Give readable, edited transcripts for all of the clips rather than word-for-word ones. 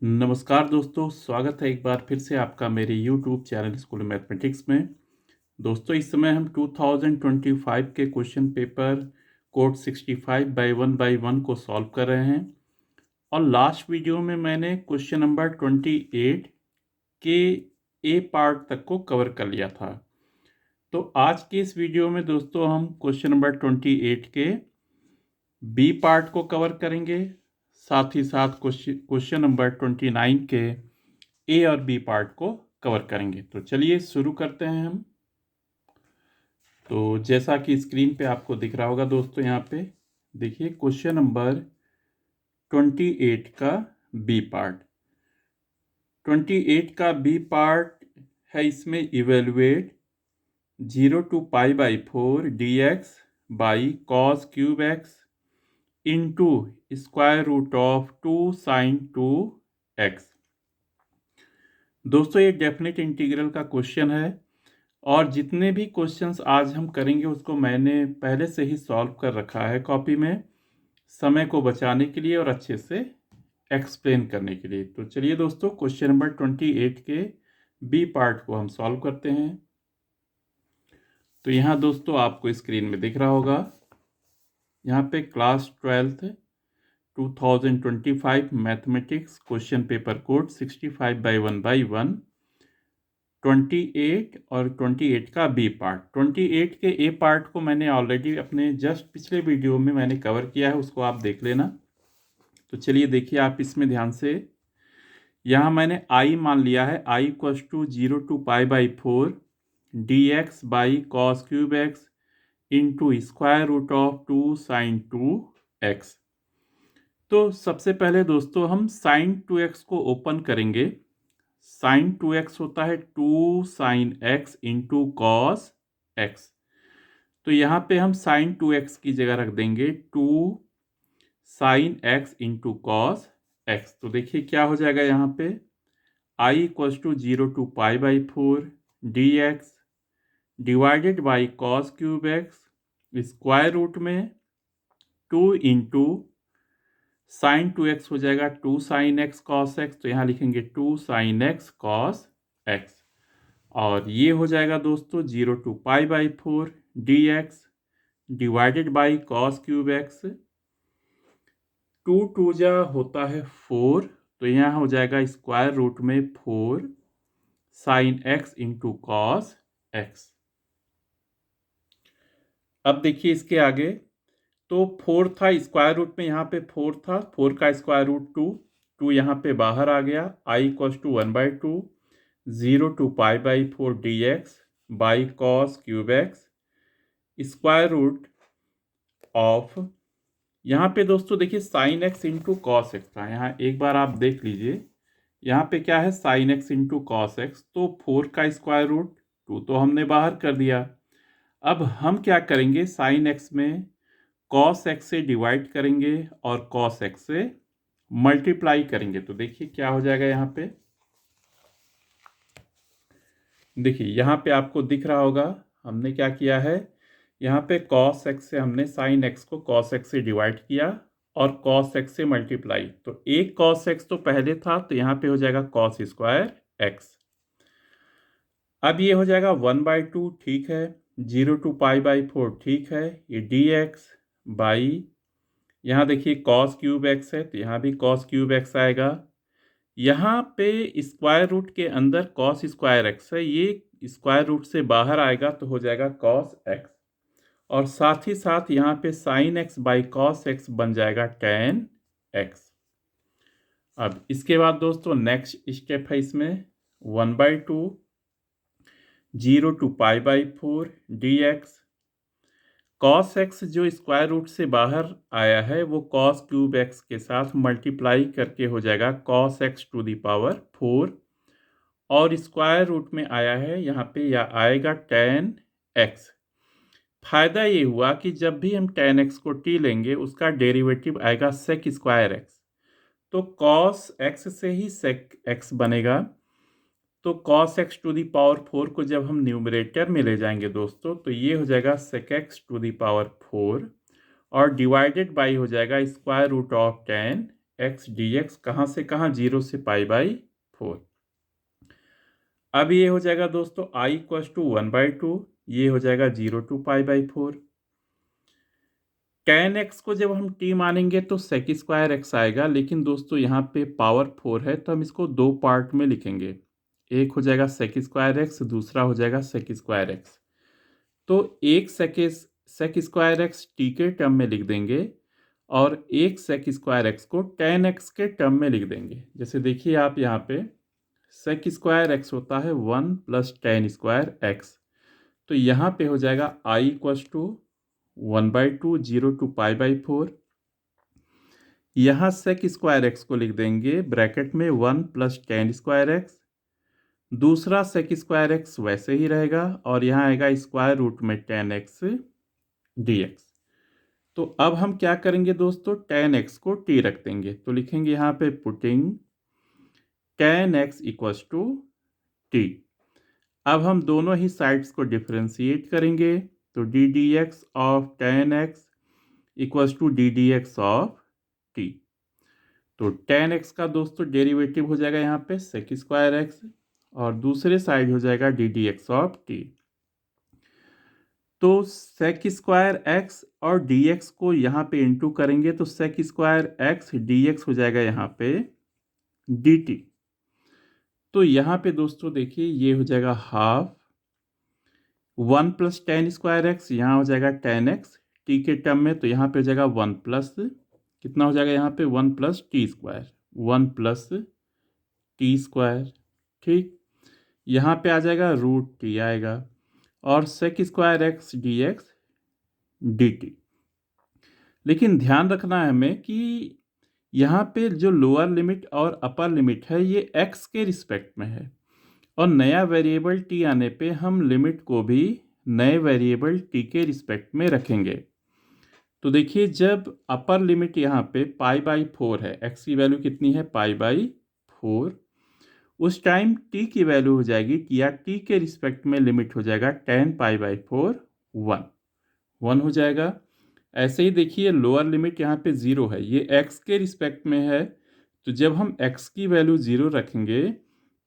नमस्कार दोस्तों, स्वागत है एक बार फिर से आपका मेरे YouTube चैनल स्कूल मैथमेटिक्स में। दोस्तों, इस समय हम 2025 के क्वेश्चन पेपर कोड 65 बाई 1 को सॉल्व कर रहे हैं। और लास्ट वीडियो में मैंने क्वेश्चन नंबर 28 के ए पार्ट तक को कवर कर लिया था। तो आज के इस वीडियो में दोस्तों हम क्वेश्चन नंबर 28 के बी पार्ट को कवर करेंगे, साथ ही साथ क्वेश्चन नंबर 29 के ए और बी पार्ट को कवर करेंगे। तो चलिए शुरू करते हैं हम। तो जैसा कि स्क्रीन पे आपको दिख रहा होगा दोस्तों, यहाँ पे देखिए क्वेश्चन नंबर 28 का बी पार्ट। 28 का बी पार्ट है, इसमें evaluate 0 to π/4 dx by cos cube x into square root of 2 sine 2x। दोस्तों, ये डेफिनेट इंटीग्रल का क्वेश्चन है और जितने भी क्वेश्चंस आज हम करेंगे उसको मैंने पहले से ही सॉल्व कर रखा है कॉपी में, समय को बचाने के लिए और अच्छे से एक्सप्लेन करने के लिए। तो चलिए दोस्तों, क्वेश्चन नंबर 28 के बी पार्ट को हम सॉल्व करते हैं। तो यहाँ दोस्तों आपको स्क्रीन में दिख रहा होगा, यहाँ पे class 12th 2025 mathematics question paper code 65 by 1 28 और 28 का बी पार्ट। 28 के ए पार्ट को मैंने ऑलरेडी अपने जस्ट पिछले वीडियो में मैंने कवर किया है, उसको आप देख लेना। तो चलिए देखिए आप इसमें ध्यान से, यहाँ मैंने आई मान लिया है, I equals to 0 to π/4 dx by cos cube x into square root of 2 sine 2x। तो सबसे पहले दोस्तों हम साइन 2x को ओपन करेंगे। साइन 2x होता है 2 sine x into cos x. तो यहाँ पे हम साइन 2x की जगह रख देंगे 2 sine x into cos x. तो देखिए क्या हो जाएगा, यहाँ पे i equals to 0 to π/4 dx divided by cos cube x square root में 2 इंटू साइन 2x हो जाएगा 2 साइन x कॉस एक्स। तो यहाँ लिखेंगे 2 साइन x कॉस एक्स। और ये हो जाएगा दोस्तों 0 to π/4 dx divided by cos cube x. 2 2 जा होता है 4, तो यहाँ हो जाएगा स्क्वायर रूट में 4 sine x into cos x. अब देखिए इसके आगे, तो 4 था स्क्वायर रूट में, यहाँ पे 4 था, 4 का स्क्वायर रूट 2 यहाँ पे बाहर आ गया। i equals to 1/2 0 to π/4 dx by cos cube x square root of, यहाँ पे दोस्तों देखिए sine x into cos x था। यहाँ एक बार आप देख लीजिए, यहाँ पे क्या है sign x into cos x, तो 4 का स्क्वायर रूट 2 तो हमने बाहर कर दिया। अब हम क्या करेंगे, साइन एक्स में कॉस एक्स से डिवाइड करेंगे और कॉस एक्स से मल्टीप्लाई करेंगे। तो देखिए क्या हो जाएगा, यहाँ पे देखिए यहाँ पे आपको दिख रहा होगा हमने क्या किया है, यहाँ पे कॉस एक्स से हमने साइन एक्स को कॉस एक्स से डिवाइड किया और कॉस एक्स से मल्टीप्लाई। तो एक कॉस एक्स तो पहले था, तो यहाँ पे हो जाएगा कॉस स्क्वायर एक्स। अब ये हो जाएगा 1/2, ठीक है, 0 to π/4 ठीक है, ये dx बाई, यहाँ देखिए कॉस क्यूब एक्स है तो यहाँ भी कॉस क्यूब एक्स आएगा। यहाँ पे स्क्वायर रूट के अंदर कॉस स्क्वायर एक्स है, ये स्क्वायर रूट से बाहर आएगा तो हो जाएगा कॉस एक्स। और साथ ही साथ यहाँ पे sine x by cos x बन जाएगा tan एक्स। अब इसके बाद दोस्तों नेक्स्ट स्टेप है इसमें 1/2 0 to π/4 dx कॉस एक्स जो स्क्वायर रूट से बाहर आया है वो कॉस क्यूब एक्स के साथ मल्टीप्लाई करके हो जाएगा cos x to the power 4, और स्क्वायर रूट में आया है यहाँ पे या आएगा tan एक्स। फायदा ये हुआ कि जब भी हम tan एक्स को t लेंगे उसका डेरिवेटिव आएगा sec स्क्वायर एक्स, तो cos एक्स से ही sec एक्स बनेगा। तो cos x to the power 4 को जब हम न्यूमरेटर में ले जाएंगे दोस्तों, तो ये हो जाएगा sec x to the power 4 और डिवाइडेड बाई हो जाएगा square root of tan x d x कहाँ से कहाँ, 0 से π/4। अब ये हो जाएगा दोस्तों I = 1/2, ये हो जाएगा 0 to π/4। tan x को जब हम t मानेंगे तो sec² x आएगा, लेकिन दोस्तों यहाँ पे पावर 4 है तो हम इसको दो पार्ट में लिखेंगे। एक हो जाएगा sec² x, दूसरा हो जाएगा sec² x। तो एक sec² x t के टर्म में लिख देंगे और एक sec² x को tan x के टर्म में लिख देंगे। जैसे देखिए आप यहाँ पे sec² x होता है 1 + tan² x, तो यहाँ पे हो जाएगा I = 1/2, 0 to π/4। यहाँ sec² x को लिख देंगे ब्रैकेट में 1 + tan² x, दूसरा sec² x वैसे ही रहेगा और यहाँ आएगा स्क्वायर रूट में tan x dx। तो अब हम क्या करेंगे दोस्तों, tan x को t रख देंगे, तो लिखेंगे यहाँ पे पुटिंग tan x = t। अब हम दोनों ही साइड्स को डिफरेंशिएट करेंगे, तो d dx of tan x = d dx of t। तो tan x का दोस्तों डेरिवेटिव हो जाएगा यहाँ पे sec² x और दूसरे साइड हो जाएगा d dx of t। तो sec² x और dx को यहाँ पे इंटू करेंगे तो sec² x dx हो जाएगा यहाँ पे dt। तो यहाँ पे दोस्तों देखिए ये हो जाएगा हाफ 1 + tan² x, यहाँ हो जाएगा tan x t के टर्म में, तो यहाँ पे हो जाएगा 1 प्लस कितना हो जाएगा यहाँ पे 1 + t², 1 + t²। ठीक, यहाँ पे आ जाएगा √t आएगा और sec² x dx dt। लेकिन ध्यान रखना है हमें कि यहाँ पे जो लोअर लिमिट और अपर लिमिट है ये x के रिस्पेक्ट में है और नया वेरिएबल t आने पे हम लिमिट को भी नए वेरिएबल t के रिस्पेक्ट में रखेंगे। तो देखिए जब अपर लिमिट यहाँ पे π/4 है, x की वैल्यू कितनी है π/4, उस टाइम t की वैल्यू हो जाएगी या t के रिस्पेक्ट में लिमिट हो जाएगा tan π/4 1 हो जाएगा। ऐसे ही देखिए लोअर लिमिट यहाँ पे 0 है, ये x के रिस्पेक्ट में है, तो जब हम x की वैल्यू 0 रखेंगे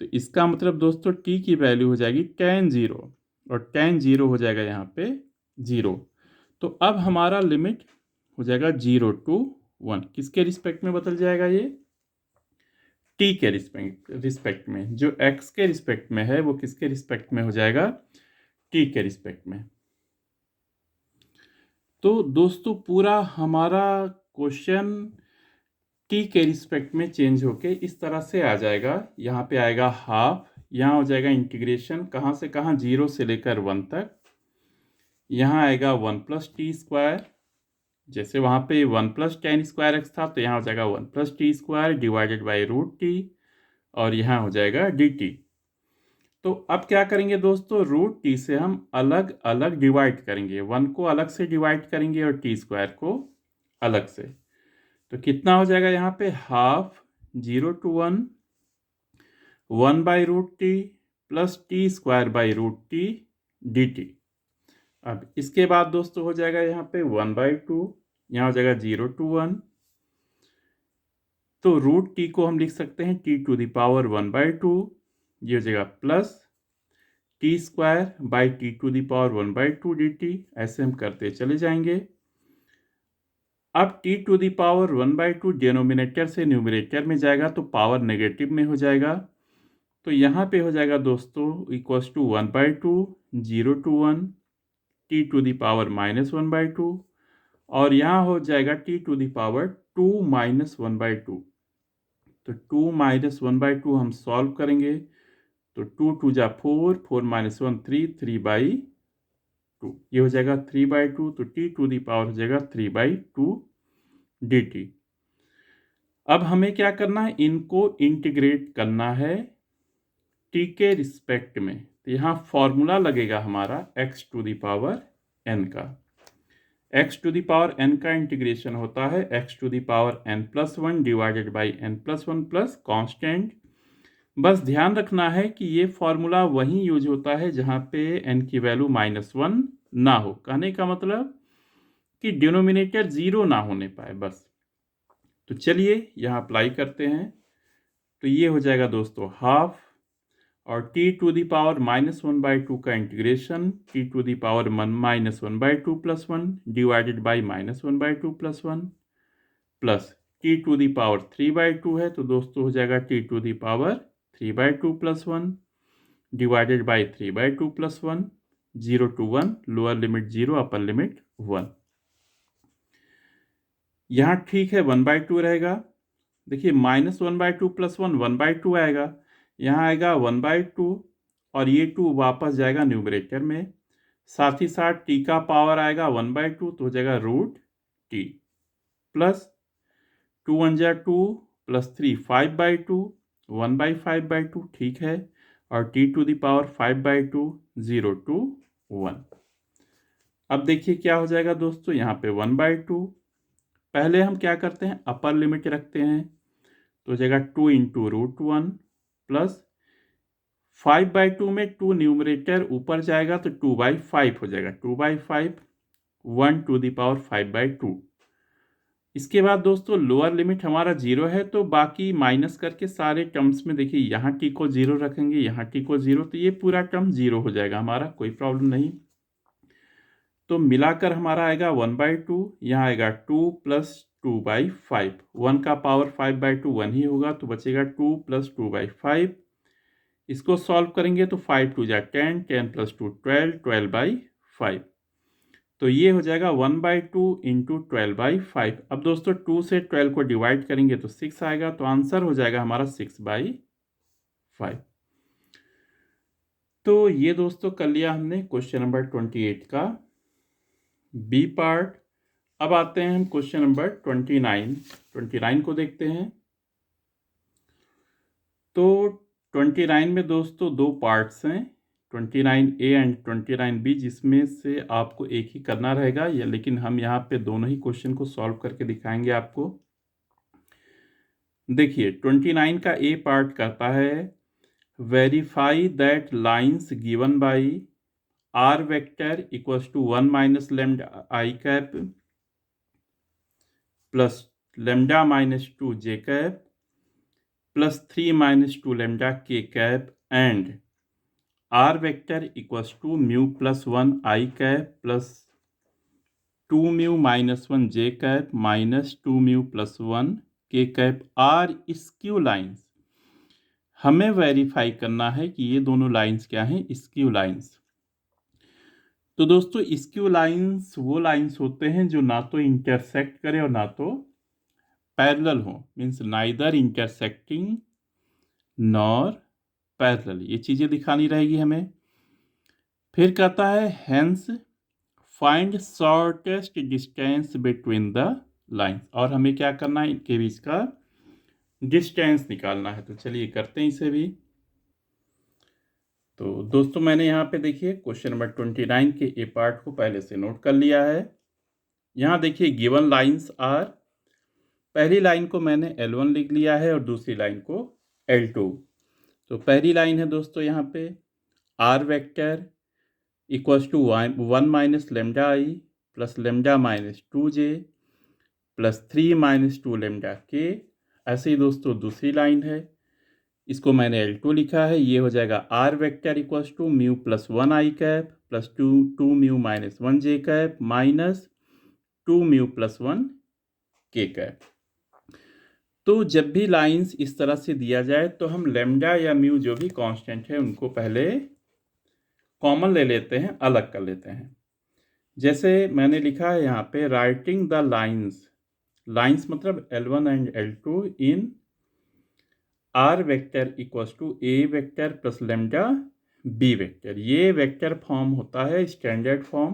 तो इसका मतलब दोस्तों t की वैल्यू हो जाएगी tan 0 और tan 0 हो जाएगा यहाँ पे 0। तो अब हमारा लिमिट हो जाएगा 0 to 1, किसके रिस्पेक्ट में बदल जाएगा, ये t के रिस्पेक्ट में। जो x के रिस्पेक्ट में है वो किसके रिस्पेक्ट में हो जाएगा, t के रिस्पेक्ट में। तो दोस्तों पूरा हमारा क्वेश्चन t के रिस्पेक्ट में चेंज होके इस तरह से आ जाएगा। यहाँ पे आएगा हाफ, यहाँ हो जाएगा इंटीग्रेशन कहाँ से कहाँ 0 से लेकर 1 तक, यहाँ आएगा 1 + t², जैसे वहाँ पे 1 + tan² x था तो यहाँ हो जाएगा 1 + t² डिवाइडेड बाई √t और यहाँ हो जाएगा dt। तो अब क्या करेंगे दोस्तों, √t से हम अलग अलग डिवाइड करेंगे, 1 को अलग से डिवाइड करेंगे और t² को अलग से। तो कितना हो जाएगा यहाँ पे half 0 to 1 1/√t + t² dt। अब इसके बाद दोस्तों हो जाएगा यहाँ पे 1/2, यहाँ हो जाएगा 0 to 1, तो √t को हम लिख सकते हैं t⁻1/2, ये हो जाएगा प्लस t²/t⁻1/2 dt। ऐसे हम करते चले जाएंगे। अब t⁻1/2 डिनोमिनेटर से न्यूमरेटर में जाएगा तो पावर नेगेटिव में हो जाएगा, तो यहाँ पे हो जाएगा दोस्तों = 1/2 0 to 1 t⁻−1/2 और यहाँ हो जाएगा t⁻2−1/2। तो 2−1/2 हम सॉल्व करेंगे तो 2 2 जा 4, 4 - 1 3, 3/2 ये हो जाएगा 3/2, तो t⁻ हो जाएगा 3/2 dt। अब हमें क्या करना है, इनको इंटीग्रेट करना है t के रिस्पेक्ट में, तो यहाँ फॉर्मूला लगेगा हमारा x⁴n का। x⁴n का इंटीग्रेशन होता है x⁴n+1 divided by n+1 plus constant. बस ध्यान रखना है कि ये फॉर्मूला वहीं यूज होता है जहाँ पे n की वैल्यू -1 ना हो, कहने का मतलब कि डिनोमिनेटर 0 ना होने पाए बस। तो चलिए यहाँ अप्लाई करते हैं। तो ये हो जाएगा दोस्तों हाफ, और t⁻⁻1/2 का integration t⁻1 - 1/2 + 1 divided by -1/2 + 1 plus t⁻3/2 है, तो दोस्तों हो जाएगा t⁻3/2 + 1 divided by 3/2 + 1, 0 to 1, lower limit 0, upper limit 1। यहाँ ठीक है 1/2 रहेगा। देखिए -1/2 + 1 1/2 आएगा, यहाँ आएगा 1/2 और ये 2 वापस जाएगा न्यूमरेटर में। साथ ही साथ t का पावर आएगा 1/2, तो हो जाएगा √t प्लस 2 1 जा 2 प्लस 3 5/2 1/5/2, ठीक है। और t⁻5/2 0 to 1। अब देखिए क्या हो जाएगा दोस्तों, यहाँ पे 1/2। पहले हम क्या करते हैं, अपर लिमिट रखते हैं, तो हो जाएगा 2 × √1 प्लस 5/2 में 2 न्यूमरेटर ऊपर जाएगा तो 2/5 हो जाएगा, 2/5 1⁵5/2। इसके बाद दोस्तों लोअर लिमिट हमारा 0 है, तो बाकी माइनस करके सारे टर्म्स में देखिए यहाँ t को 0 रखेंगे, यहाँ t को 0, तो ये पूरा टर्म 0 हो जाएगा हमारा, कोई प्रॉब्लम नहीं। तो मिलाकर हमारा आएगा 1/2, यहाँ आएगा 2 + 2/5, 1 का पावर 5/2 1 ही होगा, तो बचेगा 2 + 2/5। इसको सॉल्व करेंगे तो 5 2 जा 10, 10 + 2 12, 12/5। तो ये हो जाएगा 1/2 × 12/5। अब दोस्तों 2 से 12 को डिवाइड करेंगे तो 6 आएगा, तो आंसर हो जाएगा हमारा 6/5। तो ये दोस्तों कर लिया हमने क्वेश्चन नंबर 28 का बी पार्ट। अब आते हैं हम क्वेश्चन नंबर 29 को देखते हैं। तो 29 में दोस्तों दो पार्ट्स हैं, 29A एंड 29B, जिसमें से आपको एक ही करना रहेगा, या लेकिन हम यहाँ पे दोनों ही क्वेश्चन को सॉल्व करके दिखाएंगे आपको। देखिए 29 का ए पार्ट कहता है verify that lines given by r vector equals to 1 - λi cap plus λ - 2 j cap plus 3 - 2 λ k cap and r vector equals to μ + 1 i cap plus 2μ - 1 j cap minus 2μ + 1 k cap are skew lines. हमें verify करना है कि ये दोनों lines क्या हैं, skew lines. तो दोस्तों स्क्यू लाइंस वो लाइंस होते हैं जो ना तो इंटरसेक्ट करें और ना तो पैरेलल हो, means neither intersecting nor parallel, ये चीज़ें दिखानी रहेगी हमें। फिर कहता है hence find shortest distance between the lines, और हमें क्या करना है, इनके बीच का डिस्टेंस निकालना है। तो चलिए करते हैं इसे भी। तो दोस्तों मैंने यहाँ पे देखिए क्वेश्चन नंबर 29 के ए पार्ट को पहले से नोट कर लिया है। यहाँ देखिए गिवन लाइंस आर, पहली लाइन को मैंने L1 लिख लिया है और दूसरी लाइन को L2। तो पहली लाइन है दोस्तों यहाँ पे r vector equals to 1 - λi plus λ - 2j plus 3 - 2 λ k। ऐसे ही दोस्तों दूसरी लाइन है, इसको मैंने L2 लिखा है, ये हो जाएगा r vector equals to μ + 1 i cap plus 2μ - 1 j cap minus 2μ + 1 k cap. तो जब भी लाइंस इस तरह से दिया जाए तो हम लेमडा या म्यू जो भी कांस्टेंट है उनको पहले कॉमन ले लेते हैं, अलग कर लेते हैं। जैसे मैंने लिखा है यहाँ पे राइटिंग द लाइंस, लाइंस मतलब L1 and L2 in r vector equals to a vector plus lambda b vector. ये वेक्टर फॉर्म होता है स्टैंडर्ड फॉर्म,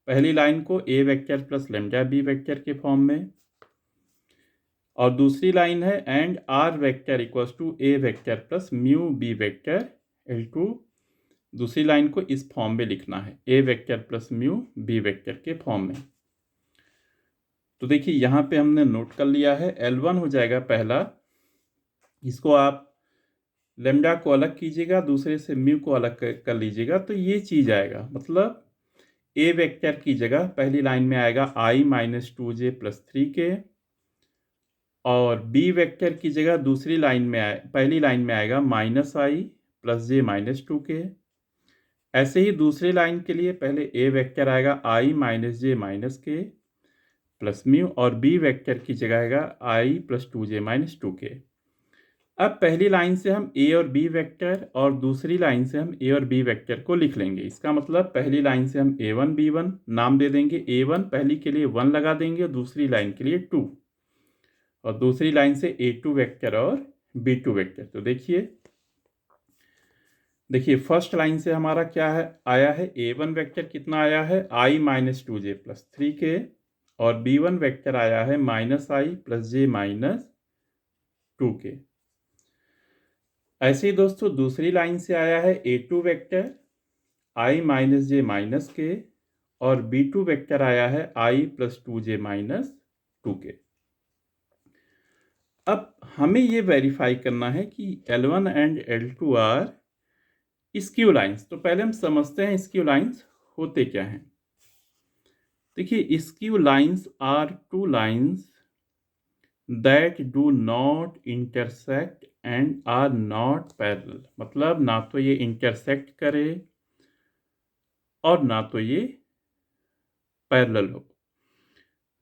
पहली लाइन को a vector plus lambda b vector के फॉर्म में, और दूसरी लाइन है and r vector equals to a vector plus mu b vector L2। दूसरी लाइन को इस फॉर्म में लिखना है, a vector plus mu b vector के फॉर्म में। तो देखिए यहाँ पे हमने नोट कर लिया है, L1 हो जाएगा पहला, इसको आप लेमडा को अलग कीजिएगा, दूसरे से म्यू को अलग कर लीजिएगा, तो ये चीज़ आएगा। मतलब a वेक्टर की जगह पहली लाइन में आएगा i - 2j प्लस 3k, और बी वेक्टर की जगह दूसरी लाइन में पहली लाइन में आएगा -i प्लस जे -2k। ऐसे ही दूसरी लाइन के लिए पहले ए वेक्टर आएगा i - j - k plus mu, और बी वेक्टर की जगह आएगा i + 2j - 2k। अब पहली लाइन से हम ए और बी वेक्टर और दूसरी लाइन से हम ए और बी वेक्टर को लिख लेंगे। इसका मतलब पहली लाइन से हम a1 b1 नाम दे देंगे, a1 पहली के लिए 1 लगा देंगे और दूसरी लाइन के लिए 2, और दूसरी लाइन से a2 वेक्टर और b2 वेक्टर। तो देखिए फर्स्ट लाइन से हमारा क्या है आया है, a1 वेक्टर कितना आया है i - 2j + 3k, और b1 वेक्टर आया है -i + j - 2k। ऐसे ही दोस्तों दूसरी लाइन से आया है a2 vector i - j - k, और b2 वेक्टर आया है i + 2j - 2k। अब हमें ये वेरीफाई करना है कि L1 and L2 are skew lines. तो पहले हम समझते हैं स्क्यू लाइंस होते क्या हैं। देखिए skew lines are two lines that do not intersect and are not parallel. मतलब ना तो ये इंटरसेक्ट करे और ना तो ये पैरेलल हो।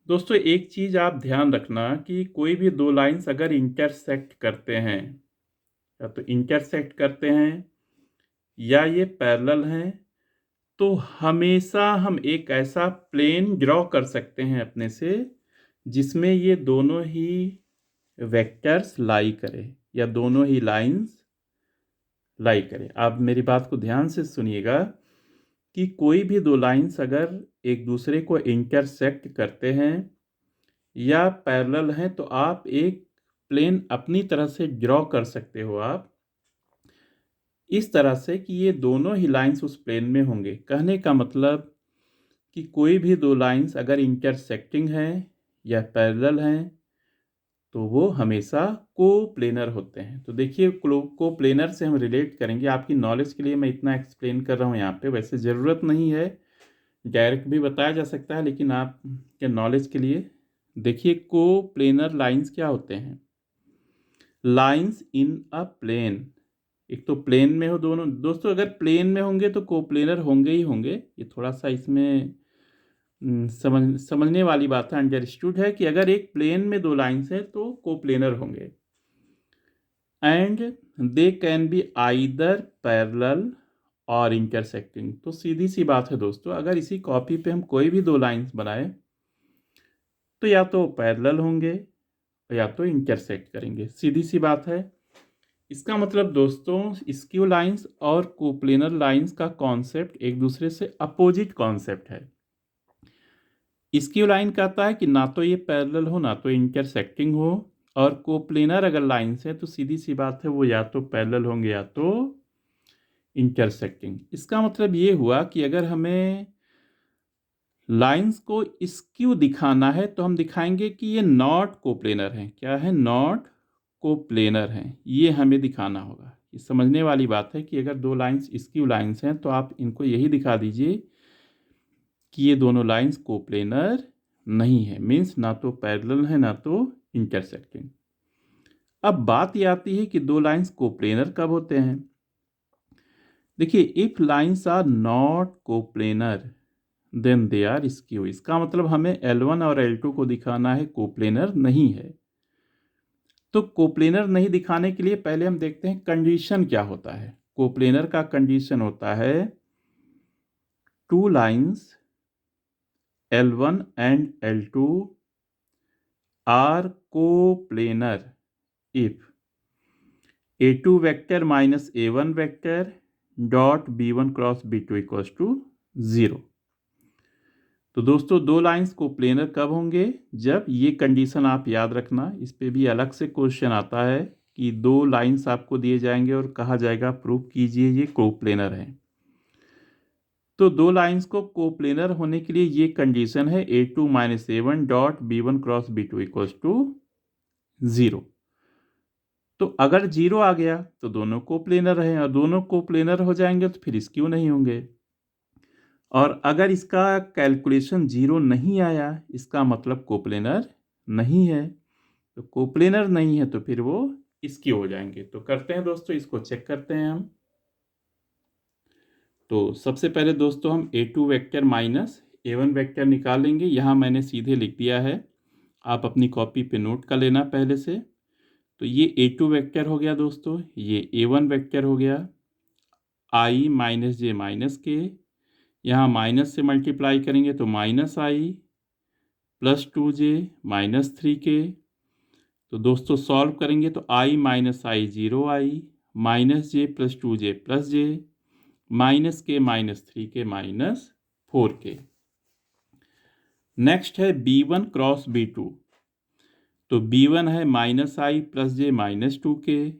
दोस्तों एक चीज आप ध्यान रखना कि कोई भी दो लाइंस अगर इंटरसेक्ट करते हैं, या तो इंटरसेक्ट करते हैं या ये पैरेलल हैं, तो हमेशा हम एक ऐसा प्लेन ड्रॉ कर सकते हैं अपने से जिसमें ये दोनों ही वेक्टर्स लाई करें या दोनों ही लाइंस लाई करें। आप मेरी बात को ध्यान से सुनिएगा कि कोई भी दो लाइंस अगर एक दूसरे को इंटरसेक्ट करते हैं या पैरेलल हैं, तो आप एक प्लेन अपनी तरह से ड्रॉ कर सकते हो आप इस तरह से कि ये दोनों ही लाइंस उस प्लेन में होंगे। कहने का मतलब कि कोई भी दो लाइंस अगर इंटरसेक्टिंग हैं या पैरेलल हैं तो वो हमेशा कोप्लेनर होते हैं। तो देखिए कोप्लेनर से हम रिलेट करेंगे, आपकी नॉलेज के लिए मैं इतना एक्सप्लेन कर रहा हूँ यहाँ पे, वैसे ज़रूरत नहीं है, डायरेक्ट भी बताया जा सकता है, लेकिन आपके नॉलेज के लिए देखिए कोप्लेनर लाइंस क्या होते हैं। लाइंस इन अ प्लेन, एक तो प्लेन में हो दोनों दोस्तों, अगर प्लेन में होंगे तो कोप्लेनर होंगे ही होंगे। ये थोड़ा सा इसमें समझने वाली बात है, अंडरस्टूड है कि अगर एक प्लेन में दो लाइंस है तो कोप्लेनर होंगे। And they can be either parallel और इंटरसेक्टिंग। तो सीधी सी बात है दोस्तों, अगर इसी कॉपी पे हम कोई भी दो लाइंस बनाए तो या तो पैरेलल होंगे या तो इंटरसेक्ट करेंगे, सीधी सी बात है। इसका मतलब दोस्तों स्क्यू लाइंस और कोप्लेनर लाइंस का कॉन्सेप्ट एक दूसरे से अपोजिट कॉन्सेप्ट है। स्क्यू लाइन कहता है कि ना तो ये पैरेलल हो ना तो इंटरसेक्टिंग हो, और कोप्लेनर अगर लाइंस है तो सीधी सी बात है वो या तो पैरेलल होंगे या तो इंटरसेक्टिंग। इसका मतलब ये हुआ कि अगर हमें लाइंस को स्क्यू दिखाना है तो हम दिखाएंगे कि ये नॉट कोप्लेनर हैं। क्या है? नॉट कोप्लेनर हैं, ये हमें दिखाना होगा। ये समझने वाली बात है कि अगर दो लाइंस स्क्यू लाइंस हैं तो आप इनको यही दिखा दीजिए कि ये दोनों लाइंस कोप्लेनर नहीं है, मीन्स ना तो पैरेलल है ना तो इंटरसेक्टिंग। अब बात ये आती है कि दो लाइंस कोप्लेनर कब होते हैं। देखिए if lines are not coplanar then they are skew. इसका मतलब हमें L1 और L2 को दिखाना है कोप्लेनर नहीं है। तो कोप्लेनर नहीं दिखाने के लिए पहले हम देखते हैं कंडीशन क्या होता है। कोप्लेनर का कंडीशन होता है two lines L1 and L2 are coplanar if A2 vector minus A1 vector dot B1 cross B2 equals to 0। तो दोस्तों दो लाइंस कोप्लेनर कब होंगे? जब ये कंडीशन आप याद रखना, इस पे भी अलग से क्वेश्चन आता है कि दो लाइंस आपको दिए जाएंगे और कहा जाएगा प्रूव कीजिए ये कोप्लेनर है। तो दो लाइंस को कोप्लेनर होने के लिए ये कंडीशन है A2 minus A1 dot B1 cross B2 equals to 0। तो अगर 0 आ गया तो दोनों कोप्लेनर हैं, और दोनों कोप्लेनर हो जाएंगे तो फिर स्क्यू नहीं होंगे। और अगर इसका कैलकुलेशन 0 नहीं आया, इसका मतलब कोप्लेनर नहीं है। तो कोप्लेनर नहीं है तो फिर वो इसकी हो जाएंगे। तो करते हैं दोस्तों, इसको चेक करते हैं हम। तो सबसे पहले दोस्तों हम A2 vector minus A1 vector निकालेंगे। यहाँ मैंने सीधे लिख दिया है, आप अपनी कॉपी पे नोट कर लेना पहले से। तो ये A2 वेक्टर हो गया दोस्तों, ये A1 वेक्टर हो गया, i माइनस जे माइनस के, यहाँ माइनस से मल्टीप्लाई करेंगे तो minus I plus 2j minus 3k। तो दोस्तों सॉल्व करेंगे तो i minus I 0i minus J plus 2j plus J minus K minus 3k minus 4k। Next है B1 क्रॉस B2। तो B1 है minus I plus J minus 2k,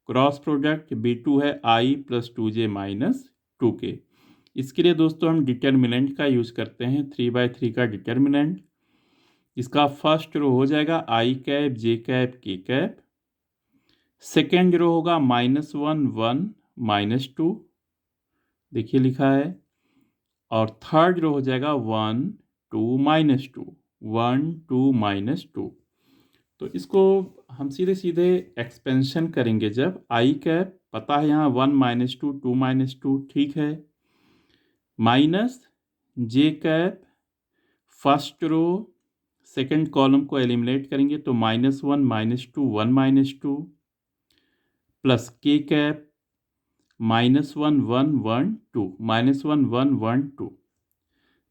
cross product B2 है i plus 2j minus 2k। इसके लिए दोस्तों हम determinant का use करते हैं, 3/3 का डिटर्मिनेंट। इसका फर्स्ट रो हो जाएगा i कैप जे कैप के कैप, सेकेंड रो होगा -1 1 -2, देखिए लिखा है, और थर्ड रो हो जाएगा 1 2 -2 1 2 -2। तो इसको हम सीधे सीधे एक्सपेंशन करेंगे। जब i कैप पता है यहाँ 1 -2 2 -2 ठीक है, minus J cap first row second column को एलिमिनेट करेंगे तो -1 -2 1 -2 प्लस के कैप -1 1 1 2 -1 1 1 2।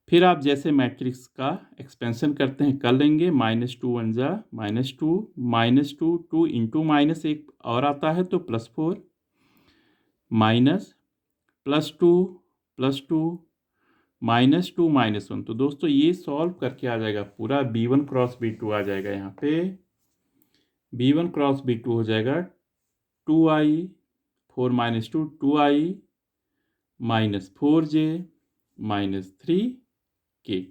फिर आप जैसे मैट्रिक्स का एक्सपेंशन करते हैं कर लेंगे, -2 1 जा -2 -2 2 इंटू माइनस एक और आता है तो +4 माइनस +2 +2 -2 -1। तो दोस्तों ये सॉल्व करके आ जाएगा पूरा B1 क्रॉस B2 आ जाएगा। यहाँ पे B1 क्रॉस B2 हो जाएगा 2i 4 -2 2i -4j -3k।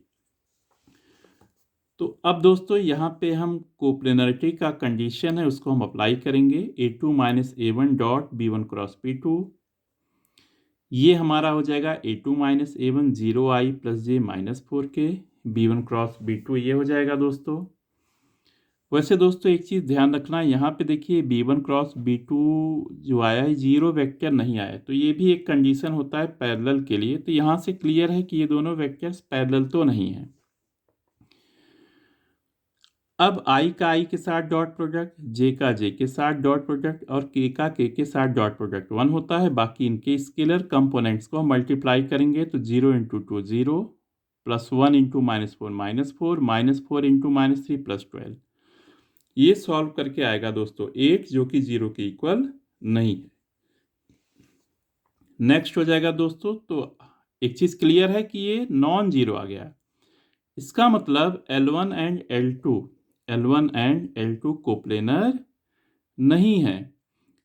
तो अब दोस्तों यहाँ पे हम कोप्लेनरिटी का कंडीशन है उसको हम अप्लाई करेंगे, A2 minus A1 dot B1 cross B2। ये हमारा हो जाएगा A2 minus A1 0i plus जे -4k B1 क्रॉस B2 ये हो जाएगा दोस्तों। वैसे दोस्तों एक चीज़ ध्यान रखना, यहाँ पे देखिए B1 क्रॉस B2 जो आया है जीरो वेक्टर नहीं आया, तो ये भी एक कंडीशन होता है पैरेलल के लिए। तो यहाँ से क्लियर है कि ये दोनों वेक्टर्स पैरेलल तो नहीं है। अब i का i के साथ डॉट प्रोडक्ट, j का j के साथ डॉट प्रोडक्ट और k का k के साथ डॉट प्रोडक्ट 1 होता है। बाकी इनके स्केलर कंपोनेंट्स को हम मल्टीप्लाई करेंगे तो 0 × 2 0 प्लस 1 × -4 -4 -4 × -3 प्लस 12। ये सॉल्व करके आएगा दोस्तों 8 जो कि 0 के इक्वल नहीं है। नेक्स्ट हो जाएगा दोस्तों, तो एक चीज क्लियर है कि ये नॉन जीरो आ गया। इसका मतलब L1 एंड L2 कोप्लेनर नहीं है,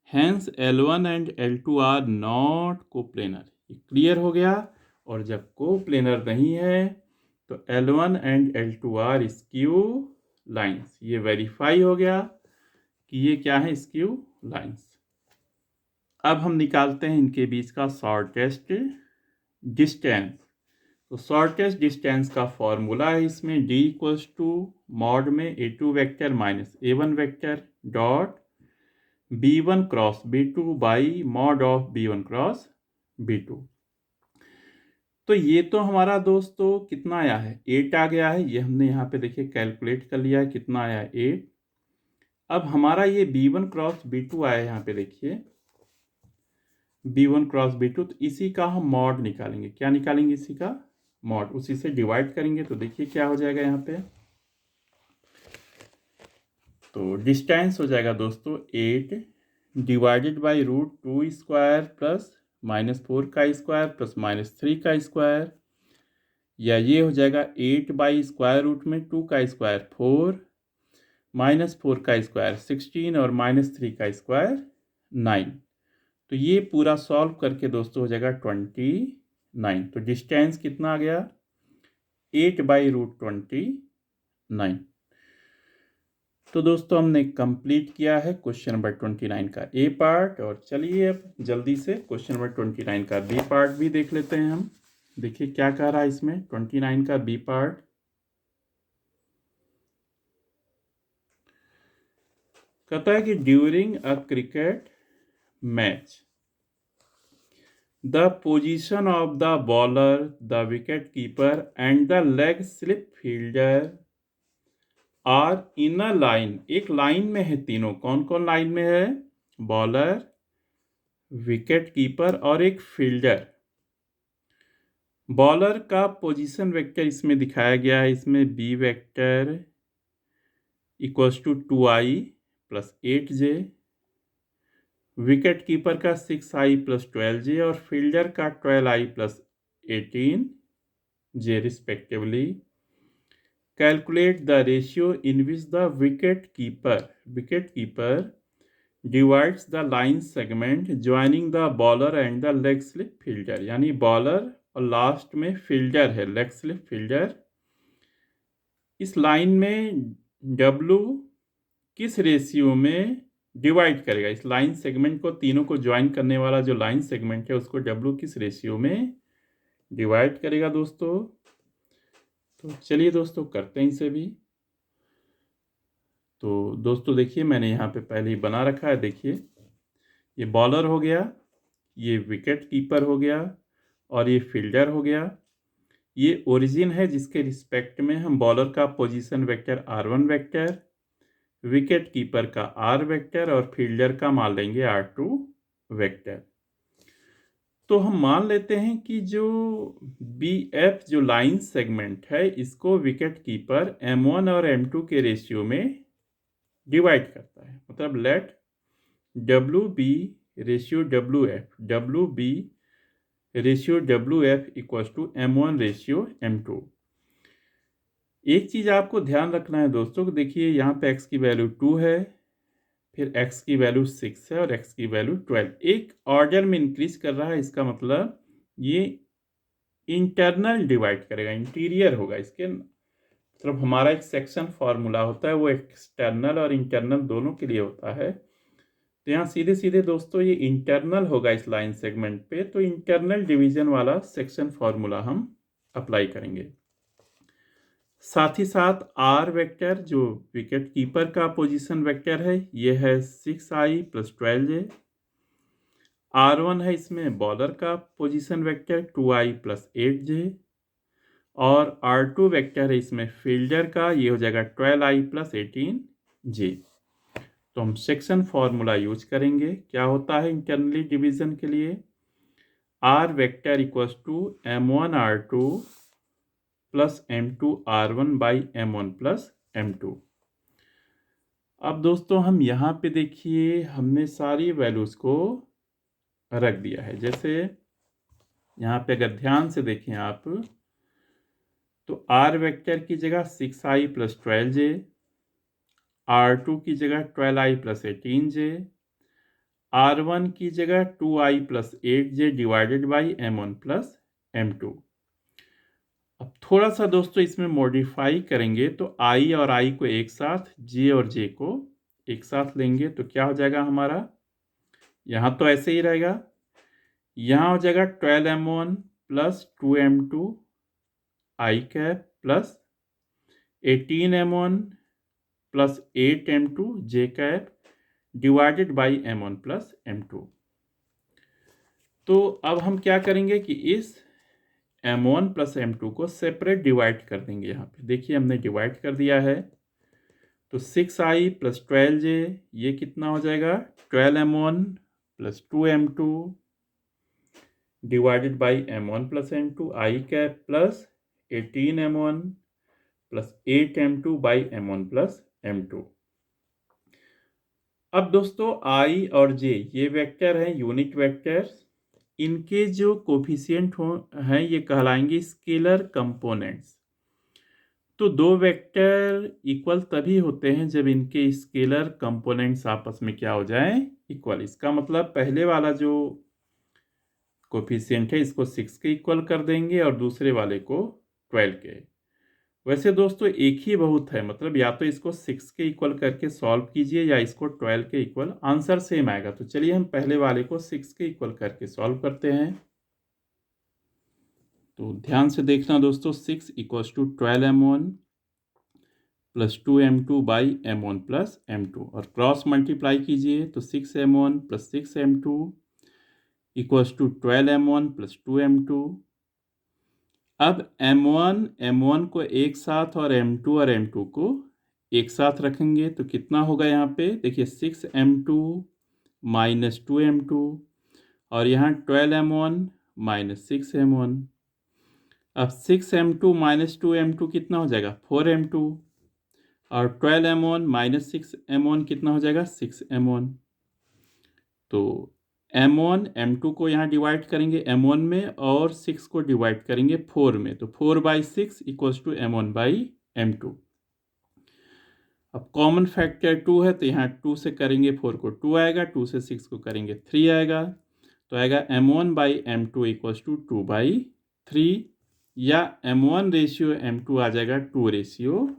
hence L1 and L2 are not coplanar. ये क्लियर हो गया। और जब कोप्लेनर नहीं है तो L1 and L2 are skew lines. ये वेरीफाई हो गया कि ये क्या है, स्क्यू लाइंस। अब हम निकालते हैं इनके बीच का शॉर्टेस्ट डिस्टेंस। तो शॉर्टेस्ट डिस्टेंस का फॉर्मूला है इसमें D = मॉड में A2 vector minus A1 vector dot B1 cross B2 by mod of B1 cross B2। तो ये तो हमारा दोस्तों कितना आया है, 8 आ गया है। ये हमने यहाँ पे देखिए कैलकुलेट कर लिया है कितना आया है, 8। अब हमारा ये B1 क्रॉस B2 आया है, यहाँ पे देखिए B1 क्रॉस B2। तो इसी का हम मॉड निकालेंगे। क्या निकालेंगे, इसी का मॉड, उसी से डिवाइड करेंगे। तो देखिए क्या हो जाएगा यहाँ पे, तो डिस्टेंस हो जाएगा दोस्तों 8 डिवाइडेड बाई √2² प्लस -4 का स्क्वायर प्लस -3 का स्क्वायर, या ये हो जाएगा 8 बाई स्क्वायर रूट में 2 का स्क्वायर 4 -4 का स्क्वायर 16 और -3 का स्क्वायर 9। तो ये पूरा सॉल्व करके दोस्तों हो जाएगा 29। तो डिस्टेंस कितना आ गया, 8 बाई √29। तो दोस्तों हमने कंप्लीट किया है क्वेश्चन नंबर 29 का ए पार्ट। और चलिए अब जल्दी से क्वेश्चन नंबर 29 का बी पार्ट भी देख लेते हैं हम। देखिए क्या कह रहा है इसमें 29 का बी पार्ट। कहता है कि during a cricket match the position of the bowler, the wicket keeper and the leg slip fielder are in a line. एक लाइन में है तीनों। कौन कौन लाइन में है? बॉलर, विकेट कीपर और एक फील्डर। बॉलर का पोजीशन वेक्टर इसमें दिखाया गया है। इसमें b vector equals to 2i plus 8j, wicket keeper का 6i प्लस 12j और फील्डर का 12i plus 18j respectively. Calculate the ratio in which the wicket keeper divides the line segment joining the bowler and the leg slip fielder। यानी bowler और last में fielder है, leg slip fielder. इस line में W किस ratio में divide करेगा? इस लाइन सेगमेंट को, तीनों को ज्वाइन करने वाला जो लाइन सेगमेंट है उसको W किस रेशियो में डिवाइड करेगा दोस्तों? तो चलिए दोस्तों करते हैं इसे भी। तो दोस्तों देखिए, मैंने यहाँ पे पहले ही बना रखा है। देखिए, ये बॉलर हो गया, ये विकेट कीपर हो गया और ये फील्डर हो गया। ये ओरिजिन है जिसके रिस्पेक्ट में हम बॉलर का position vector R1 vector, wicket keeper का R वेक्टर और फील्डर का मान लेंगे R2 वेक्टर। तो हम मान लेते हैं कि जो BF जो लाइन सेगमेंट है इसको विकेट कीपर M1 और M2 के रेशियो में डिवाइड करता है। मतलब let WB ratio WB ratio WF equals to M1 ratio M2। एक चीज़ आपको ध्यान रखना है दोस्तों कि देखिए यहाँ पे x की वैल्यू 2 है, फिर x की वैल्यू 6 है और x की वैल्यू 12। एक ऑर्डर में इंक्रीज कर रहा है, इसका मतलब ये इंटरनल डिवाइड करेगा, इंटीरियर होगा। इसके मतलब हमारा एक सेक्शन फॉर्मूला होता है, वो एक्सटर्नल और इंटरनल दोनों के लिए होता है। तो यहाँ सीधे सीधे दोस्तों ये इंटरनल होगा इस लाइन सेगमेंट पे, तो इंटरनल डिवीजन वाला सेक्शन फॉर्मूला हम अप्लाई करेंगे। साथ ही साथ R वेक्टर जो विकेट कीपर का पोजीशन वेक्टर है ये है 6i प्लस 12j। R1 है इसमें बॉलर का position vector 2i plus 8j और R2 वेक्टर है इसमें फील्डर का, ये हो जाएगा 12i प्लस 18j। तो हम सेक्शन फॉर्मूला यूज करेंगे। क्या होता है इंटरनली डिवीजन के लिए? R vector equals to M1 R2 plus M2 R1 by M1 plus M2। अब दोस्तों हम यहाँ पे देखिए हमने सारी वैल्यूज को रख दिया है। जैसे यहाँ पे अगर ध्यान से देखें आप तो R वेक्टर की जगह 6i प्लस 12j, R2 की जगह 12i प्लस 18j, R1 की जगह 2i plus 8j divided by M1 plus M2। अब थोड़ा सा दोस्तों इसमें मॉडिफाई करेंगे तो i और i को एक साथ, j और j को एक साथ लेंगे तो क्या हो जाएगा हमारा? यहाँ तो ऐसे ही रहेगा, यहाँ हो जाएगा 12m1 plus 2m2 i cap plus 18m1 plus 8m2 j cap divided by M1 plus M2। तो अब हम क्या करेंगे कि इस M1 प्लस M2 को सेपरेट डिवाइड कर देंगे। यहाँ पे देखिए हमने डिवाइड कर दिया है। तो 6i प्लस 12j ये कितना हो जाएगा? 12m1 plus 2m2 divided by M1 plus M2 i cap plus 18m1 plus 8m2 by M1 plus M2। अब दोस्तों i और j ये वेक्टर हैं, यूनिट वेक्टर्स। इनके जो कोफिशिएंट हैं ये कहलाएंगे स्केलर कंपोनेंट्स। तो दो वेक्टर इक्वल तभी होते हैं जब इनके स्केलर कंपोनेंट्स आपस में क्या हो जाएं? इक्वल। इसका मतलब पहले वाला जो कोफिशिएंट है इसको 6 के इक्वल कर देंगे और दूसरे वाले को 12 के। वैसे दोस्तों एक ही बहुत है, मतलब या तो इसको 6 के इक्वल करके सॉल्व कीजिए या इसको 12 के इक्वल, आंसर सेम आएगा। तो चलिए हम पहले वाले को 6 के इक्वल करके सॉल्व करते हैं। तो ध्यान से देखना दोस्तों, 6 equals to 12m1 plus 2m2 by m1 plus m2 और क्रॉस मल्टीप्लाई कीजिए तो 6m1 plus 6m2 equals to 12m1 plus 2m2। अब m1 को एक साथ और m2 को एक साथ रखेंगे तो कितना होगा यहाँ पे देखिए 6m2 माइनस 2m2 और यहाँ 12m1 माइनस 6m1। अब 6m2 माइनस 2m2 कितना हो जाएगा 4m2 और 12m1 माइनस 6m1 कितना हो जाएगा 6m1। तो m1 m2 को यहाँ डिवाइड करेंगे m1 में और 6 को डिवाइड करेंगे 4 में तो 4/6 इक्वल्स टू m1/m2। अब कॉमन फैक्टर 2 है तो यहाँ 2 से करेंगे 4 को 2 आएगा, 2 से 6 को करेंगे 3 आएगा, तो आएगा m1/m2 इक्वल्स टू 2/3 या m1 रेशियो m2 आ जाएगा 2:3।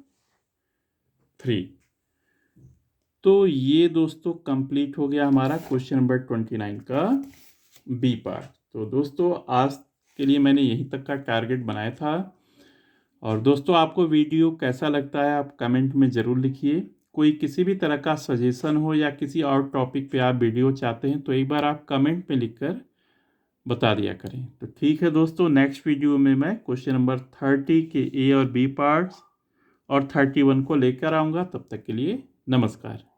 तो ये दोस्तों कंप्लीट हो गया हमारा क्वेश्चन नंबर 29 का बी पार्ट। तो दोस्तों आज के लिए मैंने यहीं तक का टारगेट बनाया था। और दोस्तों आपको वीडियो कैसा लगता है आप कमेंट में ज़रूर लिखिए। कोई किसी भी तरह का सजेशन हो या किसी और टॉपिक पे आप वीडियो चाहते हैं तो एक बार आप कमेंट में लिखकर बता दिया करें। तो ठीक है दोस्तों, नेक्स्ट वीडियो में मैं क्वेश्चन नंबर 30 के ए और बी पार्ट्स और 31 को लेकर आऊँगा। तब तक के लिए नमस्कार।